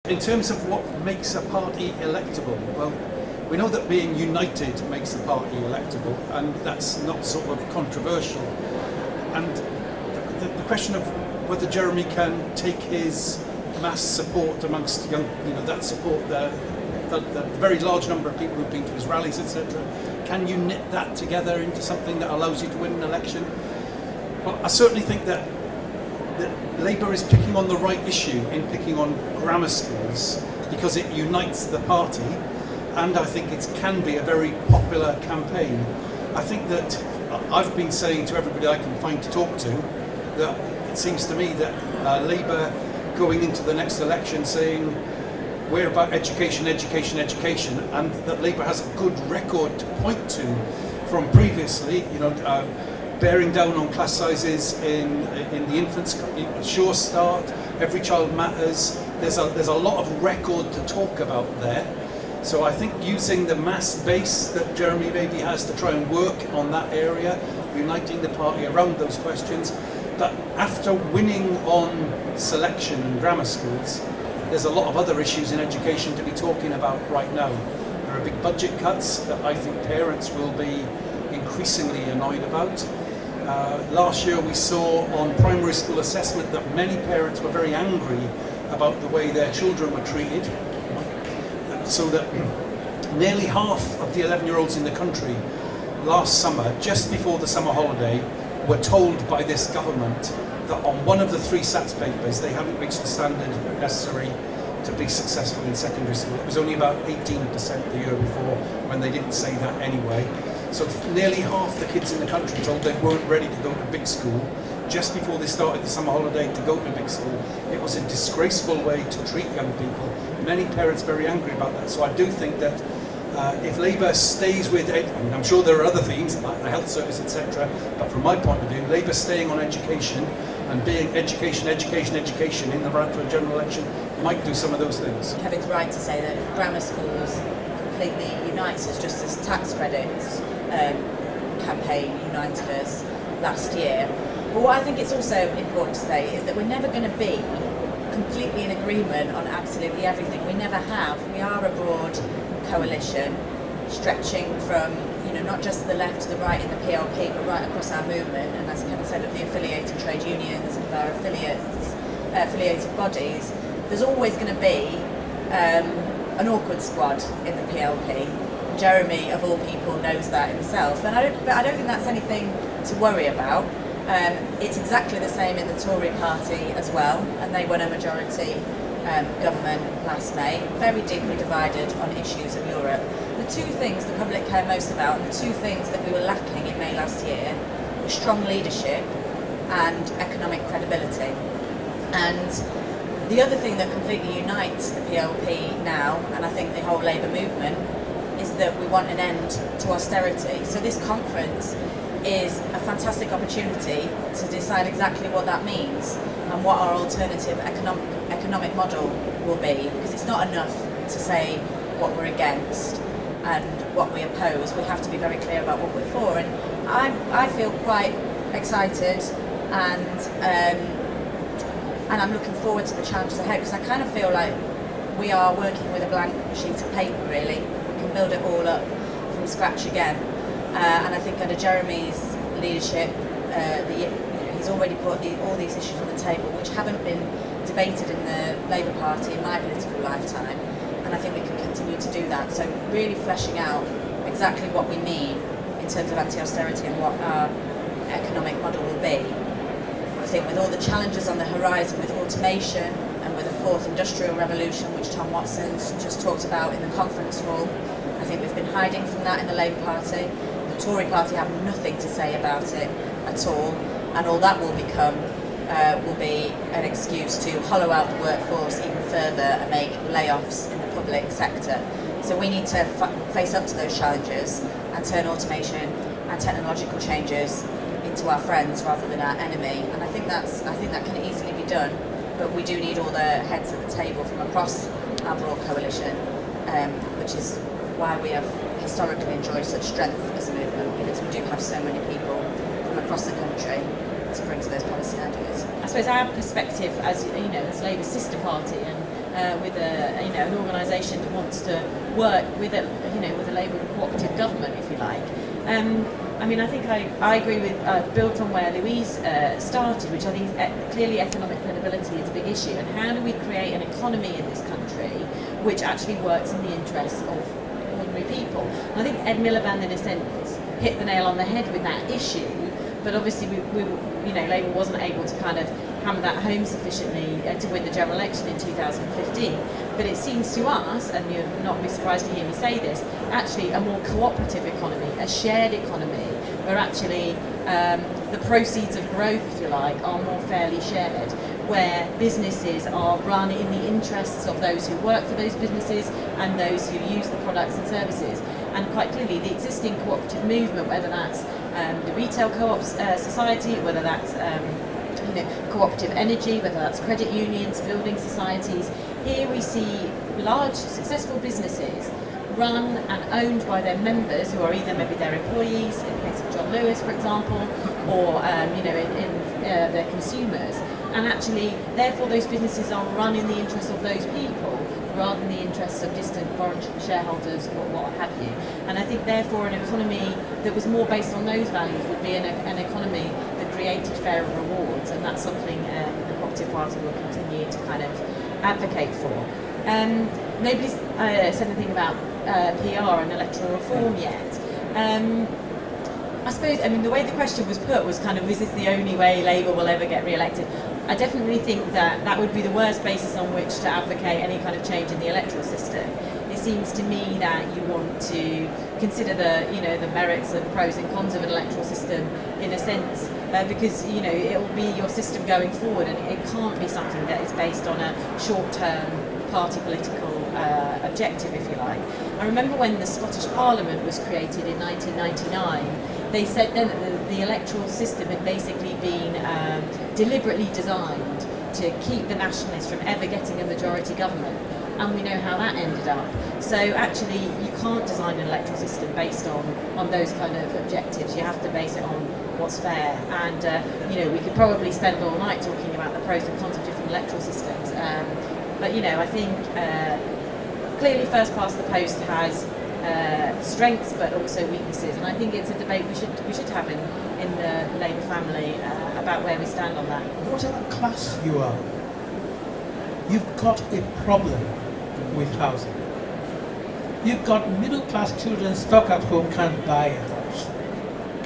in terms of what makes a party electable, well, we know that being united makes a party electable, and that's not sort of controversial. And the question of whether Jeremy can take his mass support amongst young, that support, the very large number of people who've been to his rallies, etc., can you knit that together into something that allows you to win an election? Well, I certainly think that Labour is picking on the right issue in picking on grammar schools because it unites the party, and I think it can be a very popular campaign. I think that I've been saying to everybody I can find to talk to that it seems to me that Labour going into the next election saying we're about education, education, education, and that Labour has a good record to point to from previously, bearing down on class sizes in the infants, Sure Start, Every Child Matters. There's a lot of record to talk about there. So I think using the mass base that Jeremy maybe has to try and work on that area, uniting the party around those questions. But after winning on selection and grammar schools, there's a lot of other issues in education to be talking about right now. There are big budget cuts that I think parents will be increasingly annoyed about. Last year we saw on primary school assessment that many parents were very angry about the way their children were treated. So that nearly half of the 11-year-olds in the country last summer, just before the summer holiday, were told by this government that on one of the 3 SATs papers they haven't reached the standard necessary to be successful in secondary school. It was only about 18% the year before when they didn't say that anyway. So nearly half the kids in the country told they weren't ready to go to big school just before they started the summer holiday to go to big school. It was a disgraceful way to treat young people. Many parents very angry about that. So I do think that if Labour stays with, I'm sure there are other things like the health service, etc., but from my point of view, Labour staying on education and being education, education, education in the run to a general election might do some of those things. Kevin's right to say that grammar schools completely unites us, just as tax credits campaign united us last year. But what I think it's also important to say is that we're never going to be completely in agreement on absolutely everything. We never have. We are a broad coalition stretching from, not just the left to the right in the PLP, but right across our movement. And as Kevin said, of the affiliated trade unions and of our affiliated bodies, there's always going to be an awkward squad in the PLP. Jeremy, of all people, knows that himself, but I don't think that's anything to worry about. It's exactly the same in the Tory party as well, and they won a majority government last May, very deeply divided on issues of Europe. The 2 things the public care most about, and the 2 things that we were lacking in May last year, were strong leadership and economic credibility. And the other thing that completely unites the PLP now, and I think the whole Labour movement, is that we want an end to austerity. So this conference is a fantastic opportunity to decide exactly what that means and what our alternative economic model will be, because it's not enough to say what we're against and what we oppose. We have to be very clear about what we're for, and I feel quite excited and I'm looking forward to the challenges ahead, because I kind of feel like we are working with a blank sheet of paper, really. We can build it all up from scratch again. And I think under Jeremy's leadership, he's already put all these issues on the table, which haven't been debated in the Labour Party in my political lifetime. And I think we can continue to do that. So really fleshing out exactly what we mean in terms of anti-austerity and what our economic model will be. I think with all the challenges on the horizon with automation and with the 4th industrial revolution, which Tom Watson's just talked about in the conference hall, I think we've been hiding from that in the Labour Party. The Tory Party have nothing to say about it at all, and all that will become will be an excuse to hollow out the workforce even further and make layoffs in the public sector. So we need to face up to those challenges and turn automation and technological changes into our friends rather than our enemy. And I think that can easily be done, but we do need all the heads at the table from across our broad coalition, which is why we have historically enjoyed such strength as a movement, because we do have so many people from across the country to bring to those policy ideas. I suppose our perspective as Labour's sister party and with an organisation that wants to work with a Labour cooperative government, if you like. I think I agree with build on where Louise started, which I think is clearly economic credibility is a big issue, and how do we create an economy in this country which actually works in the interests of ordinary people? And I think Ed Miliband, in a sense, hit the nail on the head with that issue, but obviously Labour wasn't able to kind of hammer that home sufficiently to win the general election in 2015. But it seems to us, and you'll not be surprised to hear me say this, actually a more cooperative economy, a shared economy, where actually the proceeds of growth, if you like, are more fairly shared, where businesses are run in the interests of those who work for those businesses and those who use the products and services. And quite clearly, the existing cooperative movement, whether that's the retail co-op society, whether that's cooperative energy, whether that's credit unions, building societies, here we see large, successful businesses run and owned by their members, who are either maybe their employees, in the case of John Lewis, for example, or their consumers. And actually, therefore, those businesses are run in the interests of those people, rather than the interests of distant foreign shareholders or what have you. And I think, therefore, an economy that was more based on those values would be an economy that created fairer rewards, and that's something the Cooperative Party will continue to kind of advocate for. Nobody's said anything about PR and electoral reform yet. I suppose, the way the question was put was kind of, is this the only way Labour will ever get re-elected? I definitely think that would be the worst basis on which to advocate any kind of change in the electoral system. It seems to me that you want to consider the merits and pros and cons of an electoral system in a sense, because it will be your system going forward, and it can't be something that is based on a short-term party political objective, if you like. I remember when the Scottish Parliament was created in 1999, they said then that the electoral system had basically been deliberately designed to keep the nationalists from ever getting a majority government. And we know how that ended up. So actually, you can't design an electoral system based on those kind of objectives. You have to base it on what's fair. And we could probably spend all night talking about the pros and cons of different electoral systems. But I think clearly first past the post has strengths, but also weaknesses. And I think it's a debate we should have in the Labour family about where we stand on that. Whatever class you are, you've got a problem with housing. You've got middle class children stuck at home, can't buy a house,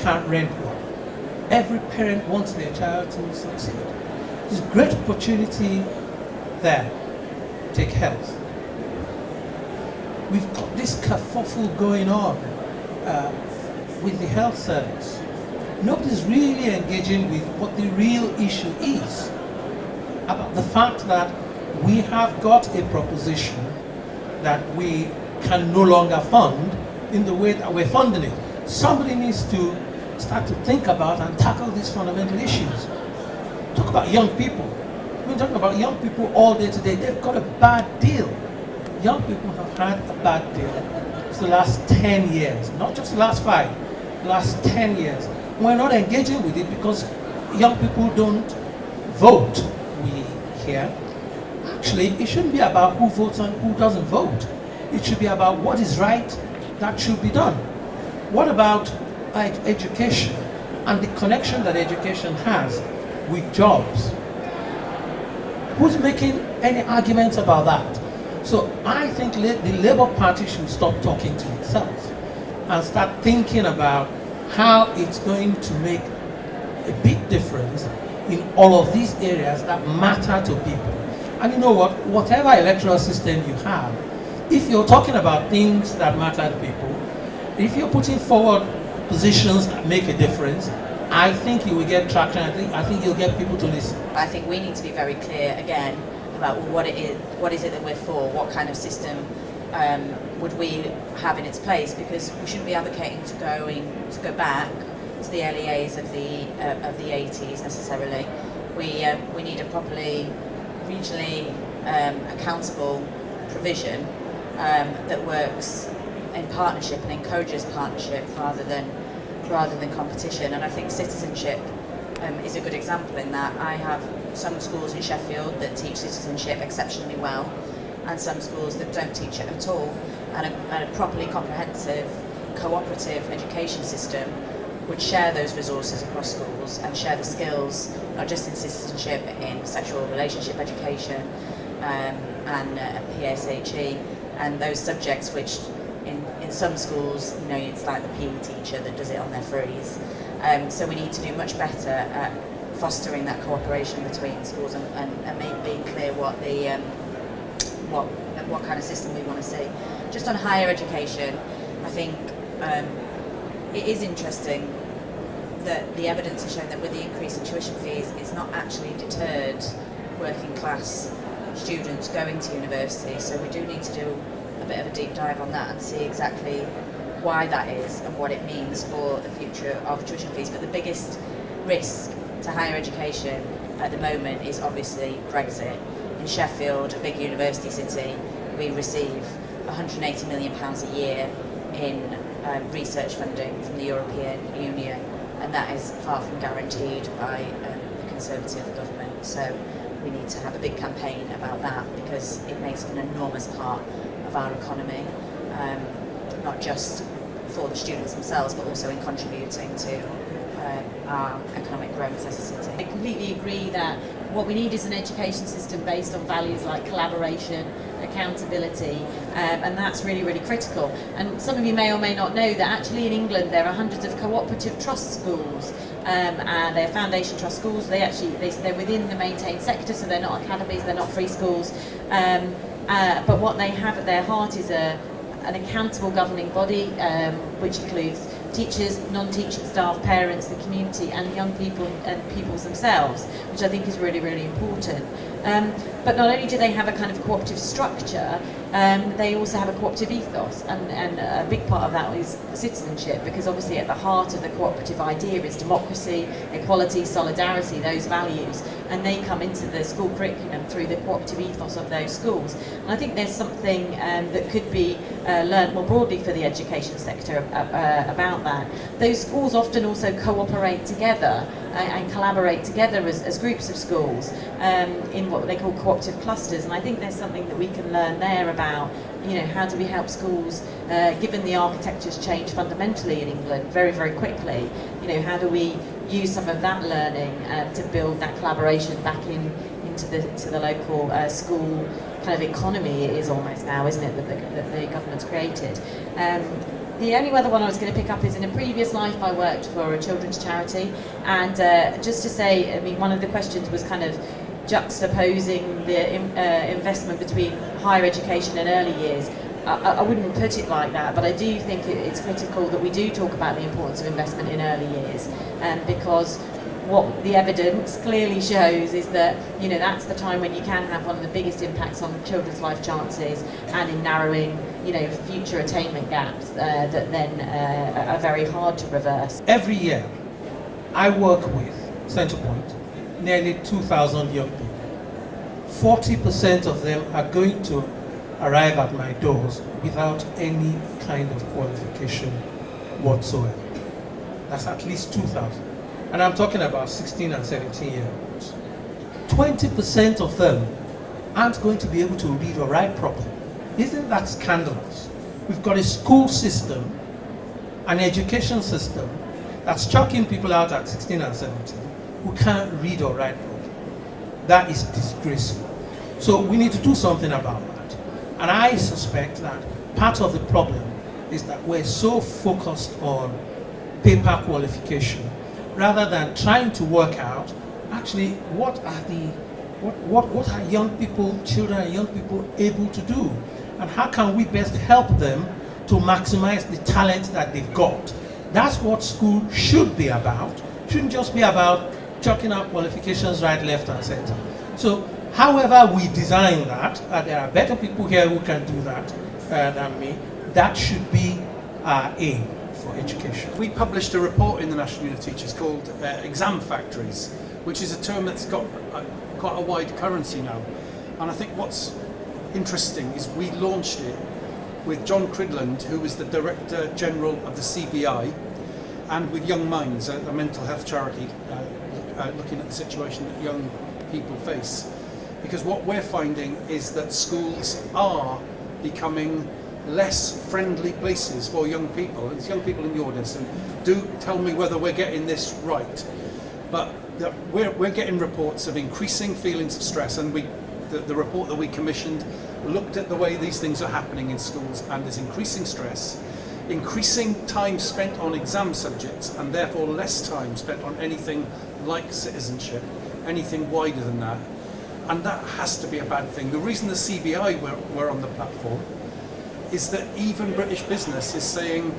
can't rent one. Every parent wants their child to succeed. There's great opportunity there. Take health. We've got this kerfuffle going on with the health service. Nobody's really engaging with what the real issue is, about the fact that we have got a proposition that we can no longer fund in the way that we're funding it. Somebody needs to start to think about and tackle these fundamental issues. Talk about young people. We've been talking about young people all day today. They've got a bad deal. Young people have had a bad deal for the last 10 years, not just the last 5, the last 10 years. We're not engaging with it because young people don't vote, we hear. Actually, it shouldn't be about who votes and who doesn't vote. It should be about what is right that should be done. What about education and the connection that education has with jobs? Who's making any arguments about that? So I think the Labour Party should stop talking to itself and start thinking about how it's going to make a big difference in all of these areas that matter to people. And you know what? Whatever electoral system you have, if you're talking about things that matter to people, if you're putting forward positions that make a difference, I think you will get traction. I think you'll get people to listen. I think we need to be very clear again about what it is that we're for, what kind of system would we have in its place, because we shouldn't be advocating to go back to the LEAs of the 80s necessarily. We need a properly regionally accountable provision that works in partnership and encourages partnership rather than competition. And I think citizenship is a good example in that. I have some schools in Sheffield that teach citizenship exceptionally well, and some schools that don't teach it at all, and a properly comprehensive cooperative education system would share those resources across schools and share the skills, not just in citizenship, but in sexual relationship education and PSHE, and those subjects which in some schools, it's like the PE teacher that does it on their freeze. So we need to do much better at fostering that cooperation between schools and being clear what kind of system we want to see. Just on higher education, I think it is interesting that the evidence has shown that with the increase in tuition fees, it's not actually deterred working class students going to university. So we do need to do a bit of a deep dive on that and see exactly why that is and what it means for the future of tuition fees. But the biggest risk to higher education at the moment is obviously Brexit. In Sheffield, a big university city, we receive £180 million a year in research funding from the European Union, and that is far from guaranteed by the Conservative government. So we need to have a big campaign about that, because it makes an enormous part of our economy, not just for the students themselves, but also in contributing to our economic growth as a city. I completely agree that what we need is an education system based on values like collaboration, accountability, and that's really, really critical. And some of you may or may not know that actually in England there are hundreds of cooperative trust schools, and they're foundation trust schools. They're within the maintained sector, so they're not academies, they're not free schools. But what they have at their heart is an accountable governing body, which includes teachers, non-teaching staff, parents, the community, and young people and pupils themselves, which I think is really, really important. But not only do they have a kind of cooperative structure, they also have a cooperative ethos, and a big part of that is citizenship, because obviously at the heart of the cooperative idea is democracy, equality, solidarity, those values, and they come into the school curriculum through the cooperative ethos of those schools. And I think there's something that could be learned more broadly for the education sector about that. Those schools often also cooperate together and collaborate together as groups of schools in what they call cooperative clusters, and I think there's something that we can learn there about, how do we help schools, given the architecture's changed fundamentally in England very, very quickly, how do we use some of that learning to build that collaboration back into the local school kind of economy. It is almost now, isn't it, that the government's created. The only other one I was going to pick up is, in a previous life I worked for a children's charity, and just to say, one of the questions was kind of juxtaposing the investment between higher education and early years. I wouldn't put it like that, but I do think it's critical that we do talk about the importance of investment in early years, because what the evidence clearly shows is that that's the time when you can have one of the biggest impacts on children's life chances, and in narrowing future attainment gaps that then are very hard to reverse. Every year, I work with Centrepoint nearly 2,000 young people. 40% of them are going to arrive at my doors without any kind of qualification whatsoever. That's at least 2,000. And I'm talking about 16 and 17-year-olds. 20% of them aren't going to be able to read or write properly. Isn't that scandalous? We've got a school system, an education system, that's chucking people out at 16 and 17 who can't read or write properly. That is disgraceful. So we need to do something about that. And I suspect that part of the problem is that we're so focused on paper qualification rather than trying to work out actually what are young people, children and young people able to do, and how can we best help them to maximize the talent that they've got. That's what school should be about. It shouldn't just be about chucking out qualifications right, left and center. So however we design that, there are better people here who can do that than me. That should be our aim for education. We published a report in the National Union of Teachers called Exam Factories, which is a term that's got quite a wide currency now. And I think what's interesting is we launched it with John Cridland, who was the Director General of the CBI, and with Young Minds, a mental health charity looking at the situation that young people face. Because what we're finding is that schools are becoming less friendly places for young people. And it's young people in the audience, and do tell me whether we're getting this right. But we're getting reports of increasing feelings of stress, and the report that we commissioned looked at the way these things are happening in schools, and there's increasing stress, increasing time spent on exam subjects, and therefore less time spent on anything like citizenship, anything wider than that. And that has to be a bad thing. The reason the CBI were on the platform is that even British business is saying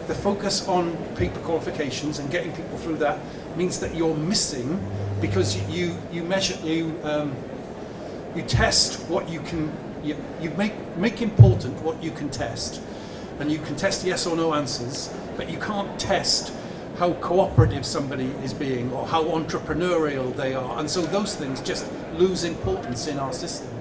the focus on paper qualifications and getting people through that means that you're missing, because you measure, you test what you can, you make important what you can test, and you can test yes or no answers, but you can't test how cooperative somebody is being or how entrepreneurial they are, and so those things just lose importance in our system.